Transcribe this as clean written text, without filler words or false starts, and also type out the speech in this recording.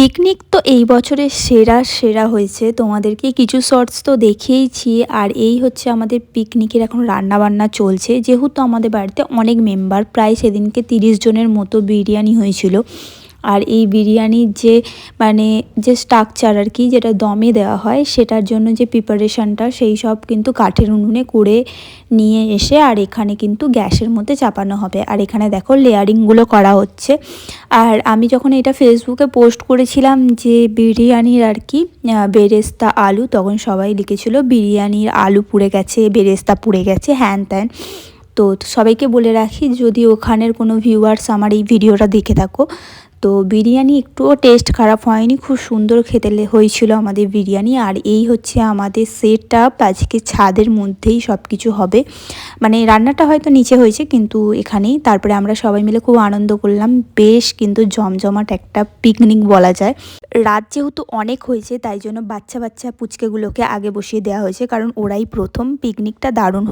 Picnic তো এই বছরের সেরা হয়েছে। তোমাদেরকে কিছু শর্টস তো দেখিয়েইছি। আর এই হচ্ছে আমাদের পিকনিকের এখন রান্নাবান্না চলছে। যেহেতু আমাদের বাড়িতে অনেক মেম্বার, প্রায় সেদিনকে 30 জনের মতো বিরিয়ানি হয়েছিল। আর এই বিরিয়ানির যে স্ট্রাকচার আর কি, যেটা দমে দেওয়া হয়, সেটার জন্য যে প্রিপারেশনটা, সেই সব কিন্তু কাঠের উনুনে করে নিয়ে এসে আর এখানে কিন্তু গ্যাসের মধ্যে চাপানো হবে। আর এখানে দেখো লেয়ারিংগুলো করা হচ্ছে। আর আমি যখন এটা ফেসবুকে পোস্ট করেছিলাম যে বিরিয়ানির আর কি বেরেস্তা আলু, তখন সবাই লিখেছিল বিরিয়ানির আলু পুড়ে গেছে, বেরেস্তা পুড়ে গেছে, হ্যান ত্যান। তো সবাইকে বলে রাখি, যদি ওখানের কোনো ভিউয়ার্স আমার এই ভিডিওটা দেখে থাকো, তো বিরিয়ানি একটুও টেস্ট খারাপ হয়নি, খুব সুন্দর খেতে হয়েছিল আমাদের বিরিয়ানি। আর এই হচ্ছে আমাদের সেট আপ, আজকে ছাদের মধ্যেই সব কিছু হবে। রান্নাটা হয়তো নিচে হয়েছে, কিন্তু এখানেই। তারপরে আমরা সবাই মিলে খুব আনন্দ করলাম, বেশ কিন্তু জমজমাট একটা পিকনিক বলা যায়। রাত যেহেতু অনেক হয়েছে, তাই জন্য বাচ্চা বাচ্চা পুচকেগুলোকে আগে বসিয়ে দেওয়া হয়েছে, কারণ ওরাই প্রথম। পিকনিকটা দারুণ